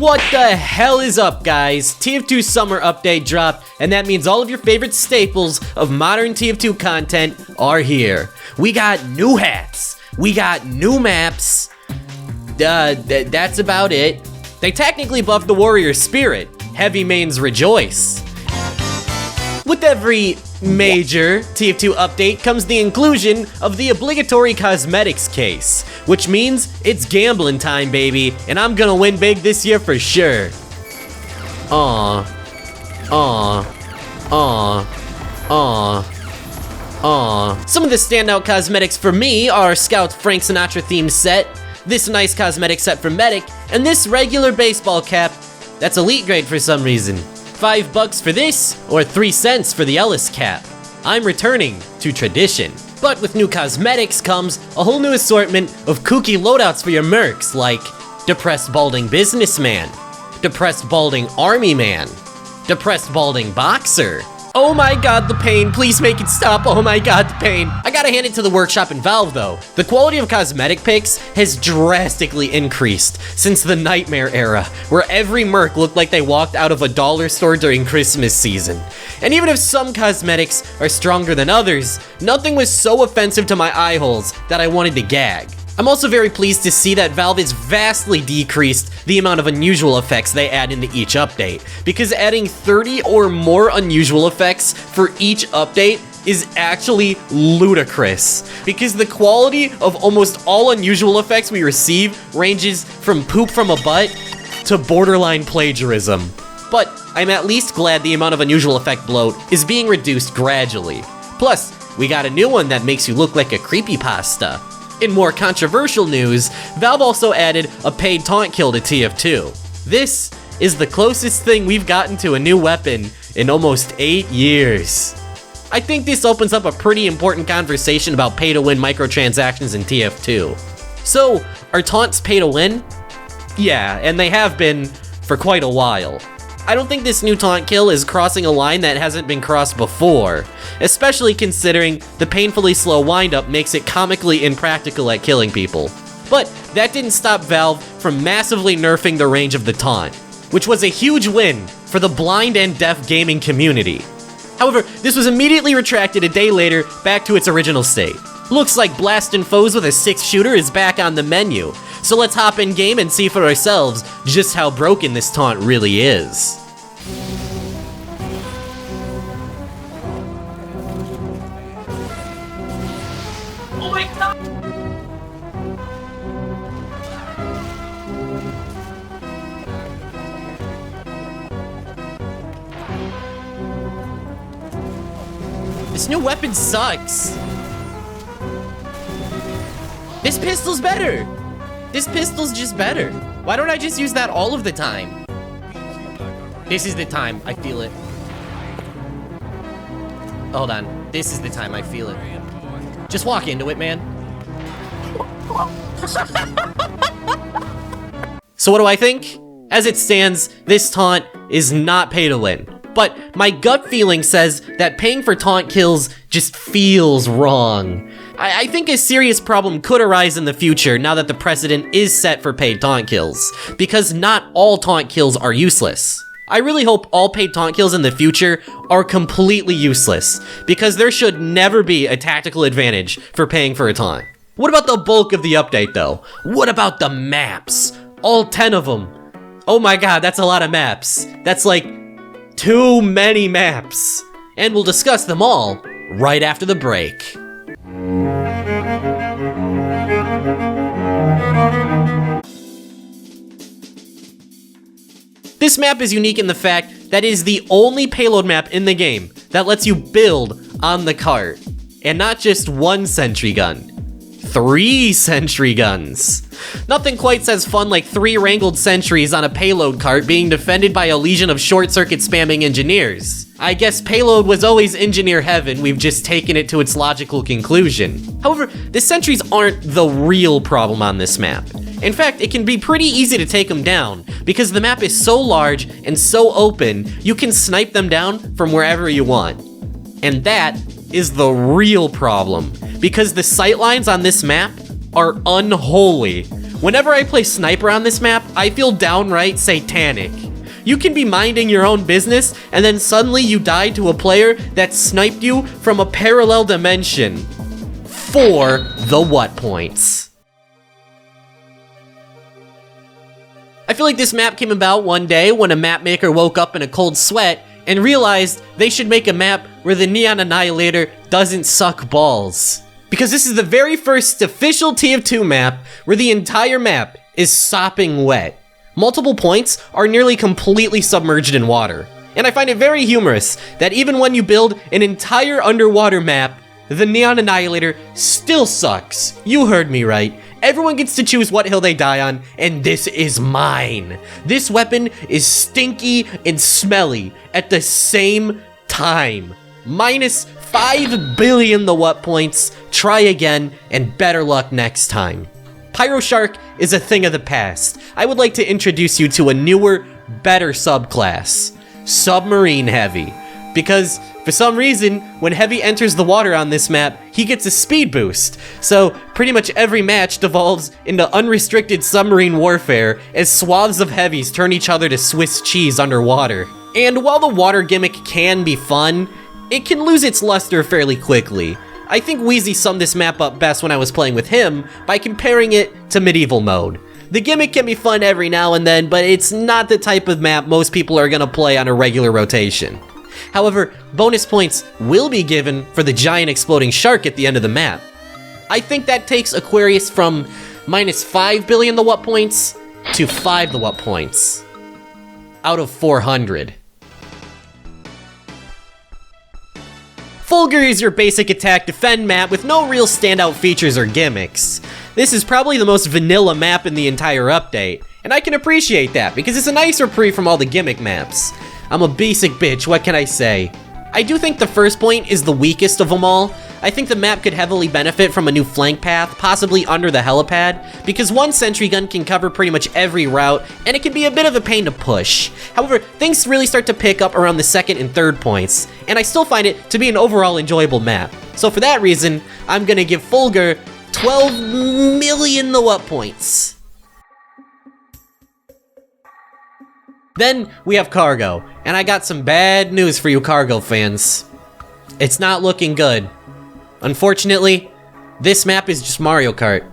What the hell is up, guys? TF2's summer update dropped, and that means all of your favorite staples of modern TF2 content are here. We got new hats, we got new maps, that's about it. They technically buffed the warrior spirit. Heavy mains rejoice. With every major TF2 update comes the inclusion of the obligatory cosmetics case, which means it's gambling time, baby, and I'm gonna win big this year for sure. Some of the standout cosmetics for me are Scout's Frank Sinatra themed set, this nice cosmetic set for Medic, and this regular baseball cap that's elite grade for some reason. $5 for this, or 3 cents for the Ellis cap. I'm returning to tradition. But with new cosmetics comes a whole new assortment of kooky loadouts for your mercs, like Depressed Balding Businessman, Depressed Balding Army Man, Depressed Balding Boxer. Oh my god, the pain, please make it stop, oh my god, the pain. I gotta hand it to the workshop and Valve though. The quality of cosmetic picks has drastically increased since the Nightmare era, where every merc looked like they walked out of a dollar store during Christmas season. And even if some cosmetics are stronger than others, nothing was so offensive to my eye holes that I wanted to gag. I'm also very pleased to see that Valve has vastly decreased the amount of unusual effects they add into each update, because adding 30 or more unusual effects for each update is actually ludicrous, because the quality of almost all unusual effects we receive ranges from poop from a butt to borderline plagiarism. But I'm at least glad the amount of unusual effect bloat is being reduced gradually. Plus, we got a new one that makes you look like a creepypasta. In more controversial news, Valve also added a paid taunt kill to TF2. This is the closest thing we've gotten to a new weapon in almost 8 years. I think this opens up a pretty important conversation about pay-to-win microtransactions in TF2. So, are taunts pay to win? Yeah, and they have been for quite a while. I don't think this new taunt kill is crossing a line that hasn't been crossed before, especially considering the painfully slow windup makes it comically impractical at killing people. But that didn't stop Valve from massively nerfing the range of the taunt, which was a huge win for the blind and deaf gaming community. However, this was immediately retracted a day later back to its original state. Looks like blasting foes with a 6-shooter is back on the menu, so let's hop in game and see for ourselves just how broken this taunt really is. Oh my god! This new weapon sucks. This pistol's better. This pistol's just better. Why don't I just use that all of the time? This is the time, I feel it. Hold on, this is the time, I feel it. Just walk into it, man. So what do I think? As it stands, this taunt is not pay to win. But my gut feeling says that paying for taunt kills just feels wrong. I think a serious problem could arise in the future now that the precedent is set for paid taunt kills, because not all taunt kills are useless. I really hope all paid taunt kills in the future are completely useless, because there should never be a tactical advantage for paying for a taunt. What about the bulk of the update though? What about the maps? All 10 of them. Oh my god, that's a lot of maps. That's like too many maps. And we'll discuss them all right after the break. This map is unique in the fact that it is the only payload map in the game that lets you build on the cart. And not just 1 sentry gun, 3 sentry guns. Nothing quite says fun like 3 wrangled sentries on a payload cart being defended by a legion of short-circuit spamming engineers. I guess payload was always engineer heaven, we've just taken it to its logical conclusion. However, the sentries aren't the real problem on this map. In fact, it can be pretty easy to take them down, because the map is so large and so open, you can snipe them down from wherever you want. And that is the real problem, because the sightlines on this map are unholy, Whenever I play Sniper on this map, I feel downright satanic. You can be minding your own business, and then suddenly you die to a player that sniped you from a parallel dimension. For TheWhat points. I feel like this map came about one day when a map maker woke up in a cold sweat and realized they should make a map where the Neon Annihilator doesn't suck balls. Because this is the very first official TF2 map where the entire map is sopping wet. Multiple points are nearly completely submerged in water. And I find it very humorous that even when you build an entire underwater map, the Neon Annihilator still sucks. You heard me right. Everyone gets to choose what hill they die on, and this is mine. This weapon is stinky and smelly at the same time. Minus 5 billion TheWhat points. Try again, and better luck next time. Pyro Shark is a thing of the past. I would like to introduce you to a newer, better subclass. Submarine Heavy. Because, for some reason, when Heavy enters the water on this map, he gets a speed boost. So, pretty much every match devolves into unrestricted submarine warfare as swaths of Heavies turn each other to Swiss cheese underwater. And while the water gimmick can be fun, it can lose its luster fairly quickly. I think Wheezy summed this map up best when I was playing with him by comparing it to medieval mode. The gimmick can be fun every now and then, but it's not the type of map most people are gonna play on a regular rotation. However, bonus points will be given for the giant exploding shark at the end of the map. I think that takes Aquarius from minus 5 billion TheWhat points to 5 TheWhat points out of 400. Fulgar is your basic attack defend map with no real standout features or gimmicks. This is probably the most vanilla map in the entire update, and I can appreciate that because it's a nice reprieve from all the gimmick maps. I'm a basic bitch, what can I say? I do think the first point is the weakest of them all. I think the map could heavily benefit from a new flank path, possibly under the helipad, because one sentry gun can cover pretty much every route, and it can be a bit of a pain to push. However, things really start to pick up around the second and third points, and I still find it to be an overall enjoyable map. So for that reason, I'm gonna give Fulgar 12 million TheWhat points. Then we have Cargo, and I got some bad news for you Cargo fans. It's not looking good. Unfortunately, this map is just Mario Kart.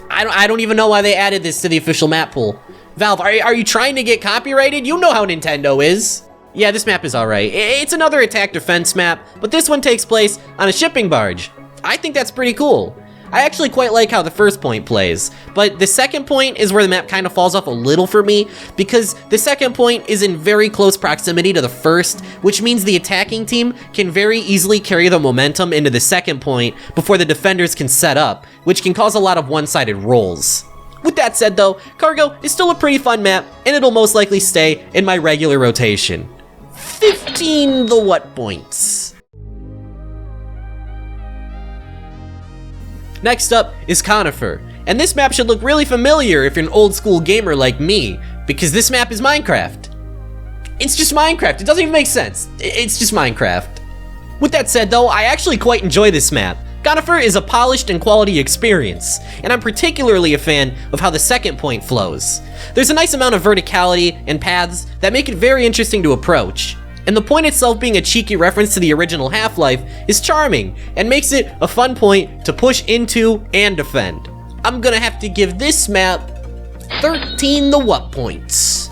I don't even know why they added this to the official map pool. Valve, are you trying to get copyrighted? You know how Nintendo is. Yeah, this map is alright. It's another attack defense map, but this one takes place on a shipping barge. I think that's pretty cool. I actually quite like how the first point plays, but the second point is where the map kind of falls off a little for me, because the second point is in very close proximity to the first, which means the attacking team can very easily carry the momentum into the second point before the defenders can set up, which can cause a lot of one-sided rolls. With that said though, Cargo is still a pretty fun map, and it'll most likely stay in my regular rotation. 15 TheWhat points. Next up is Conifer, and this map should look really familiar if you're an old school gamer like me, because this map is Minecraft. It's just Minecraft, it doesn't even make sense. It's just Minecraft. With that said though, I actually quite enjoy this map. Conifer is a polished and quality experience, and I'm particularly a fan of how the second point flows. There's a nice amount of verticality and paths that make it very interesting to approach. And the point itself being a cheeky reference to the original Half-Life is charming and makes it a fun point to push into and defend. I'm gonna have to give this map 13 TheWhat points.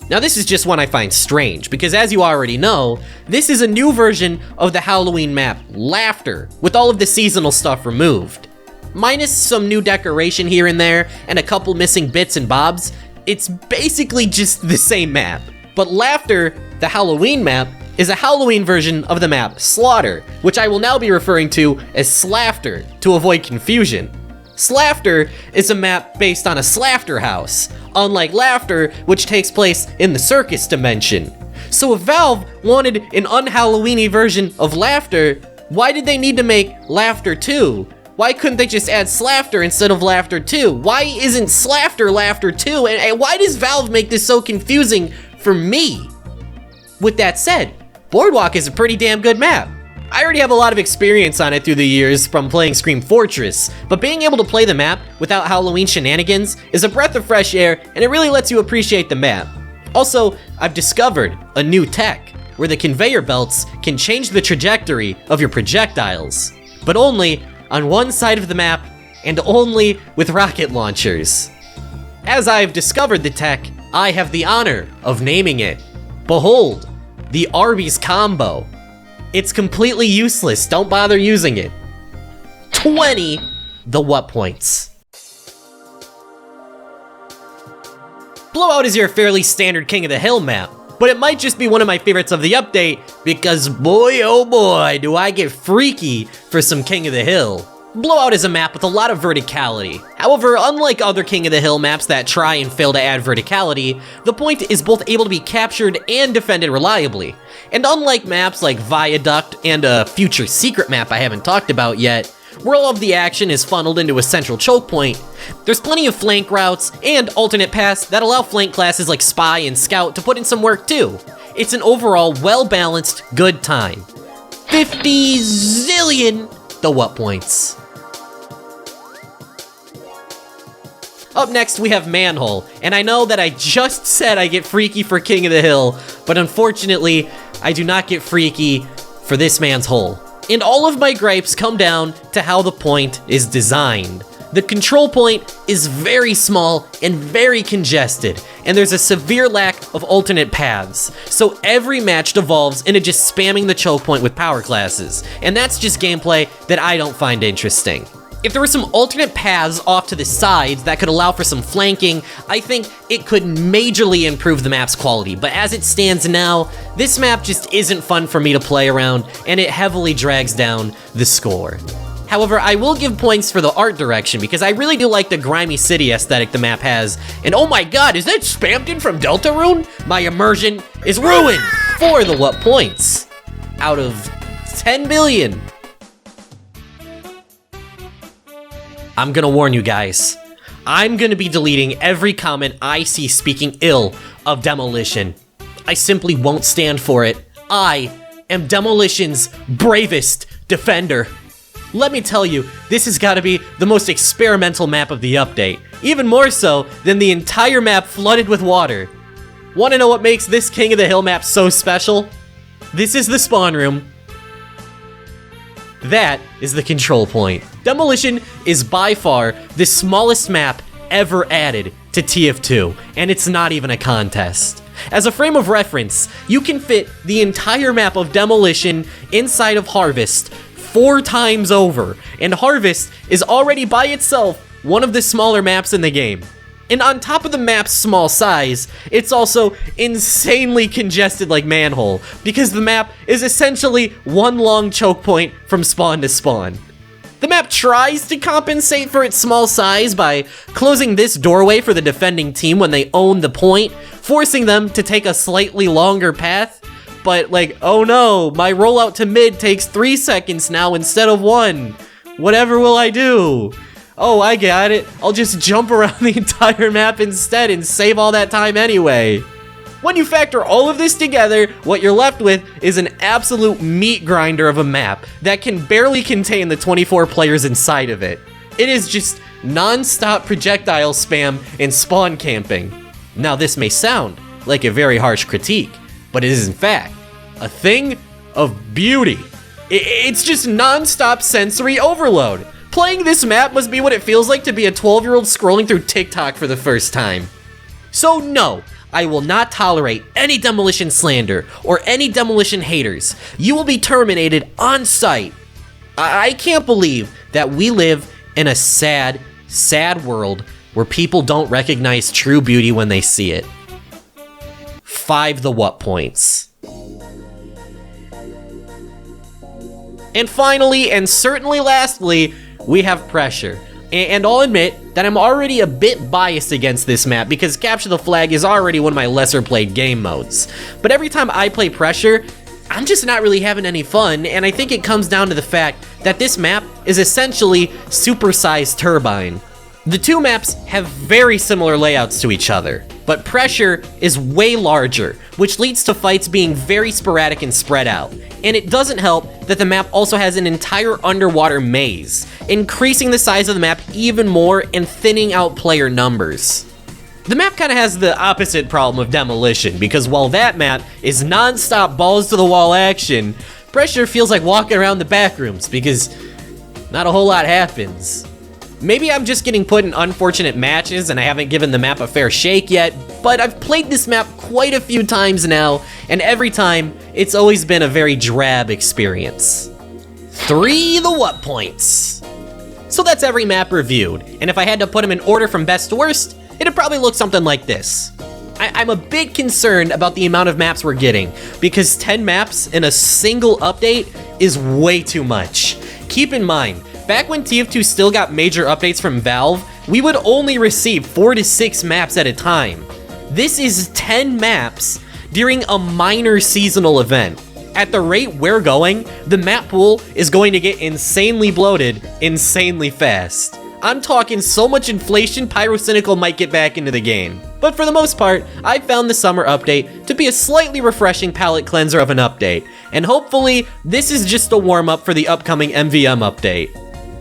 Now this is just one I find strange, because as you already know, this is a new version of the Halloween map, Laughter, with all of the seasonal stuff removed. Minus some new decoration here and there, and a couple missing bits and bobs, it's basically just the same map. But Laughter, the Halloween map, is a Halloween version of the map Slaughter, which I will now be referring to as Slafter to avoid confusion. Slafter is a map based on a Slafter house, unlike Laughter, which takes place in the circus dimension. So if Valve wanted an un-Halloweeny version of Laughter, why did they need to make Laughter 2? Why couldn't they just add Slafter instead of Laughter 2? Why isn't Slafter Laughter 2? And why does Valve make this so confusing for me? With that said, Boardwalk is a pretty damn good map. I already have a lot of experience on it through the years from playing Scream Fortress, but being able to play the map without Halloween shenanigans is a breath of fresh air, and it really lets you appreciate the map. Also, I've discovered a new tech, where the conveyor belts can change the trajectory of your projectiles, but only on one side of the map, and only with rocket launchers. As I've discovered the tech, I have the honor of naming it. Behold, the Arby's combo. It's completely useless, don't bother using it. 20 TheWhat points. Blowout is your fairly standard King of the Hill map, but it might just be one of my favorites of the update because boy oh boy do I get freaky for some King of the Hill. Blowout is a map with a lot of verticality. However, unlike other King of the Hill maps that try and fail to add verticality, the point is both able to be captured and defended reliably. And unlike maps like Viaduct and a future secret map I haven't talked about yet, where all of the action is funneled into a central choke point, there's plenty of flank routes and alternate paths that allow flank classes like Spy and Scout to put in some work too. It's an overall well-balanced, good time. 50 zillion TheWhat points. Up next, we have Manhole, and I know that I just said I get freaky for King of the Hill, but unfortunately, I do not get freaky for this man's hole. And all of my gripes come down to how the point is designed. The control point is very small and very congested, and there's a severe lack of alternate paths, so every match devolves into just spamming the choke point with power classes, and that's just gameplay that I don't find interesting. If there were some alternate paths off to the sides that could allow for some flanking, I think it could majorly improve the map's quality, but as it stands now, this map just isn't fun for me to play around, and it heavily drags down the score. However, I will give points for the art direction, because I really do like the grimy city aesthetic the map has, and oh my god, is that Spampton from Deltarune? My immersion is ruined! 4 TheWhat points out of 10 billion. I'm gonna warn you guys, I'm gonna be deleting every comment I see speaking ill of Demolition. I simply won't stand for it. I am Demolition's bravest defender. Let me tell you, this has gotta be the most experimental map of the update, even more so than the entire map flooded with water. Wanna know what makes this King of the Hill map so special? This is the spawn room. That is the control point. Demolition is by far the smallest map ever added to TF2, and it's not even a contest. As a frame of reference, you can fit the entire map of Demolition inside of Harvest 4 times over, and Harvest is already by itself one of the smaller maps in the game. And on top of the map's small size, it's also insanely congested like Manhole, because the map is essentially one long choke point from spawn to spawn. The map tries to compensate for its small size by closing this doorway for the defending team when they own the point, forcing them to take a slightly longer path. But like, oh no, my rollout to mid takes 3 seconds now instead of 1. Whatever will I do? Oh, I got it. I'll just jump around the entire map instead and save all that time anyway. When you factor all of this together, what you're left with is an absolute meat grinder of a map that can barely contain the 24 players inside of it. It is just non-stop projectile spam and spawn camping. Now this may sound like a very harsh critique, but it is in fact a thing of beauty. It's just non-stop sensory overload. Playing this map must be what it feels like to be a 12-year-old scrolling through TikTok for the first time. So no, I will not tolerate any Demolition slander or any Demolition haters. You will be terminated on sight. I can't believe that we live in a sad, sad world where people don't recognize true beauty when they see it. 5 TheWhat points. And finally, and certainly lastly, we have Pressure. And I'll admit that I'm already a bit biased against this map because Capture the Flag is already one of my lesser played game modes. But every time I play Pressure, I'm just not really having any fun, and I think it comes down to the fact that this map is essentially supersized Turbine. The two maps have very similar layouts to each other. but pressure is way larger, which leads to fights being very sporadic and spread out. And it doesn't help that the map also has an entire underwater maze, increasing the size of the map even more and thinning out player numbers. The map kind of has the opposite problem of Demolition, because while that map is non-stop balls to the wall action, pressure feels like walking around the back rooms because not a whole lot happens. Maybe I'm just getting put in unfortunate matches and I haven't given the map a fair shake yet, but I've played this map quite a few times now, and every time, it's always been a very drab experience. 3 TheWhat points. So that's every map reviewed, and if I had to put them in order from best to worst, it'd probably look something like this. I'm a bit concerned about the amount of maps we're getting, because 10 maps in a single update is way too much. Keep in mind, back when TF2 still got major updates from Valve, we would only receive 4 to 6 maps at a time. This is 10 maps during a minor seasonal event. At the rate we're going, the map pool is going to get insanely bloated, insanely fast. I'm talking so much inflation, Pyrocynical might get back into the game. But for the most part, I found the summer update to be a slightly refreshing palate cleanser of an update, and hopefully, this is just a warm-up for the upcoming MVM update.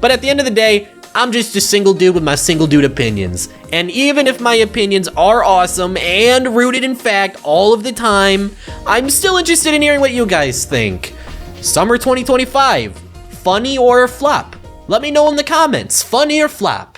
But at the end of the day, I'm just a single dude with my single dude opinions, and even if my opinions are awesome and rooted in fact all of the time, I'm still interested in hearing what you guys think. Summer 2025, funny or flop? Let me know in the comments, funny or flop?